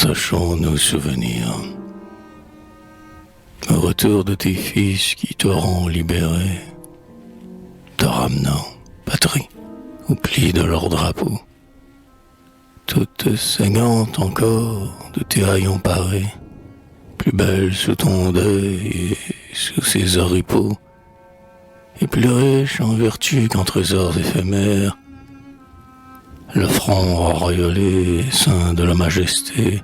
sachons nous souvenir. Au retour de tes fils qui t'auront libéré, te ramenant, patrie, au pli de leur drapeau, toute saignante encore de tes haillons parés, plus belle sous ton deuil et sous ses oripeaux, et plus riche en vertu qu'en trésors éphémères, le front auréolé et ceint de la majesté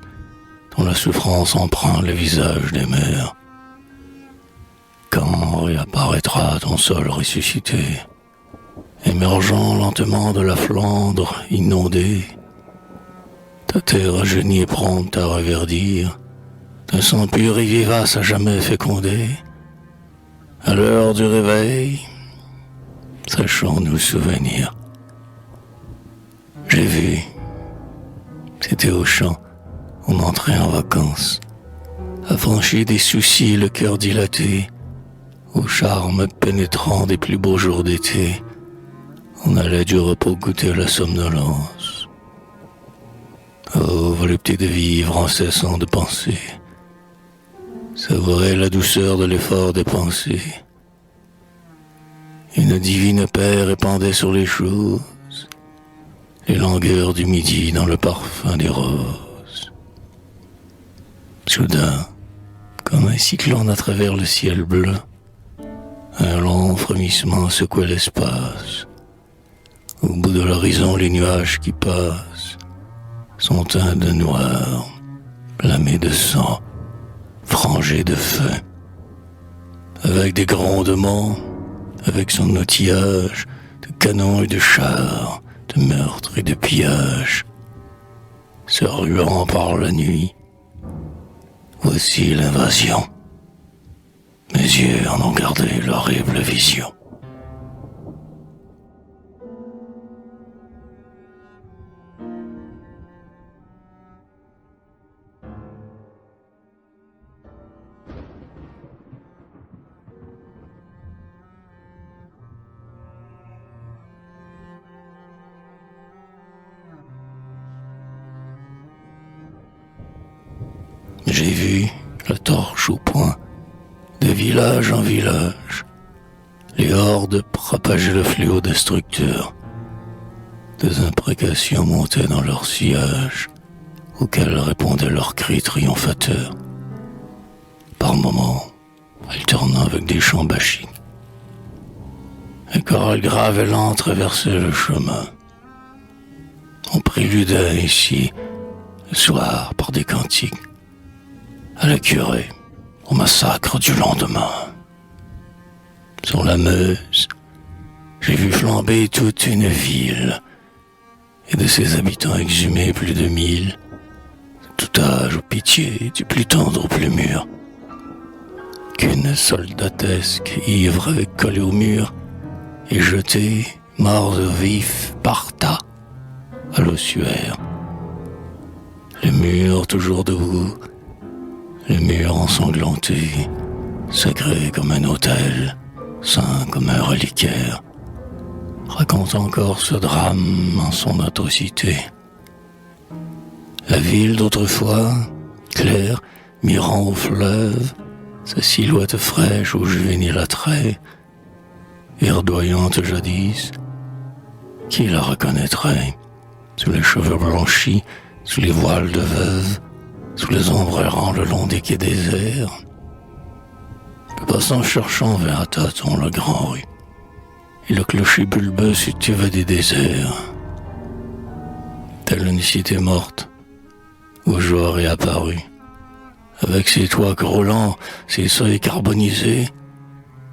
dont la souffrance empreint le visage des mers. Quand réapparaîtra ton sol ressuscité, émergeant lentement de la Flandre inondée, ta terre rajeunie et prompte à reverdir, d'un sang pur et vivace à jamais fécondé, à l'heure du réveil, sachons nous souvenir. J'ai vu, c'était au champ, on entrait en vacances, affranchi des soucis, le cœur dilaté, au charme pénétrant des plus beaux jours d'été, on allait du repos goûter la somnolence. Oh, volupté de vivre en cessant de penser, savourer la douceur de l'effort dépensé. Une divine paix répandait sur les choses, les langueurs du midi dans le parfum des roses. Soudain, comme un cyclone à travers le ciel bleu, un long frémissement secouait l'espace. Au bout de l'horizon, les nuages qui passent sont teints de noir, blâmés de sang, frangés de feu. Avec des grondements, avec son outillage de canons et de chars, de meurtres et de pillages, se ruant par la nuit, voici l'invasion. Mes yeux en ont gardé l'horrible vision. J'ai vu, la torche au poing, de village en village, les hordes propager le fléau destructeur. Des imprécations montaient dans leur sillage, auxquelles répondaient leurs cris triomphateurs, par moments alternant avec des chants bachiques. Les chorales graves et lentes traversaient le chemin. On préludait ici, le soir, par des cantiques, à la curée, au massacre du lendemain. Sur la Meuse, j'ai vu flamber toute une ville, et de ses habitants exhumés plus de 1000, de tout âge aux pitiés, du plus tendre au plus mûr, qu'une soldatesque ivre avait collé au mur, et jeté, morts au vif, par tas, à l'ossuaire. Le mur toujours debout, le mur ensanglanté, sacré comme un autel, saint comme un reliquaire, raconte encore ce drame en son atrocité. La ville d'autrefois, claire, mirant au fleuve, sa silhouette fraîche au juvénile attrait, verdoyante jadis, qui la reconnaîtrait, sous les cheveux blanchis, sous les voiles de veuve, sous les ombres errant le long des quais déserts. Le passant cherchant vers à tâtons la grand rue, et le clocher bulbeux s'est évadé des airs. Telle une cité morte, au jour réapparu, avec ses toits grôlants, ses seuils carbonisés,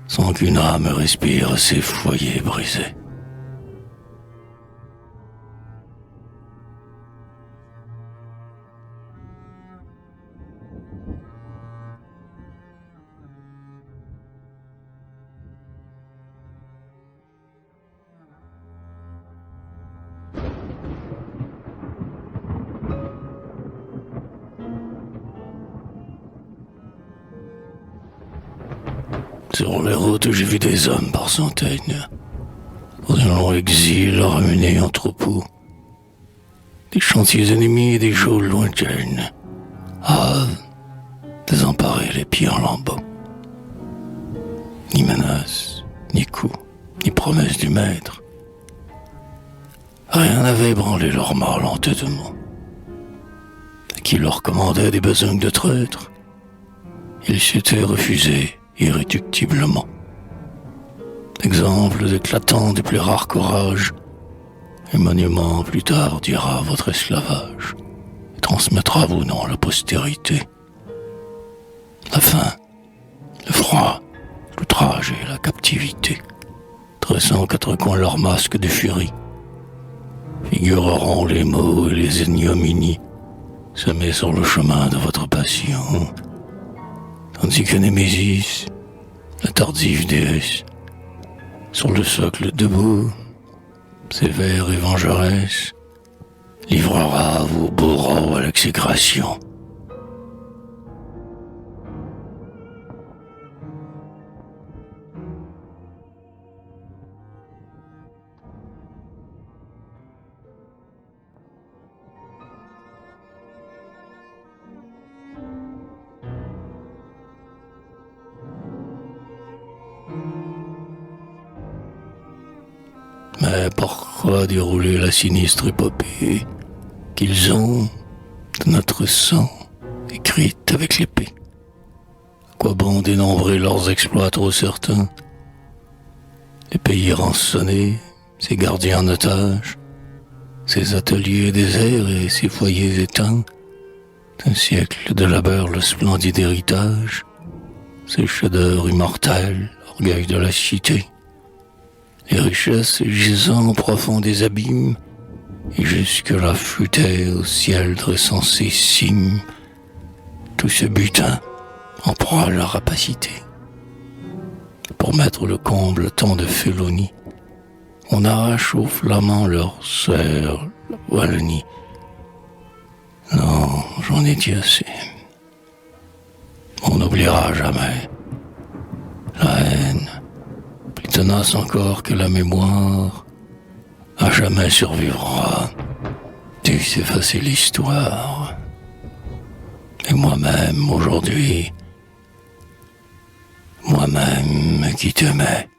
sans qu'une âme respire ses foyers brisés. Sur les routes, j'ai vu des hommes par centaines, pour un long exil ramenés en troupeau, des chantiers ennemis et des geôles lointaines, à désemparer les pieds en lambeaux. Ni menaces, ni coups, ni promesses du maître. Rien n'avait ébranlé leur mâle entêtement. Qui leur commandait des besognes de traître, ils s'étaient refusés irréductiblement. Exemples éclatants des plus rares courages, et monument plus tard dira votre esclavage, et transmettra vos noms à la postérité. La faim, le froid, l'outrage et la captivité, dressant aux quatre coins leurs masques de furie, figureront les maux et les ignominies semés sur le chemin de votre passion, tandis que Némésis, la tardive déesse, sur le socle debout, sévère et vengeresse, livrera vos bourreaux à l'exécration. Mais pourquoi dérouler la sinistre épopée qu'ils ont de notre sang écrite avec l'épée? À quoi bon dénombrer leurs exploits trop certains? Les pays rançonnés, ces gardiens en otage, ces ateliers déserts et ces foyers éteints, un siècle de labeur le splendide héritage, ces chefs-d'œuvre immortels, orgueil de la cité. Les richesses gisant au profond des abîmes, et jusque-là flûtaient au ciel dressant ses cimes, tout ce butin en proie à la rapacité. Pour mettre le comble tant de félonie, on arrache aux flamands leur sœur, la Wallonie. Non, j'en ai dit assez. On n'oubliera jamais la haine, plus tenace encore que la mémoire, à jamais survivra, dû s'effacer l'histoire. Et moi-même, aujourd'hui, moi-même qui t'aimais,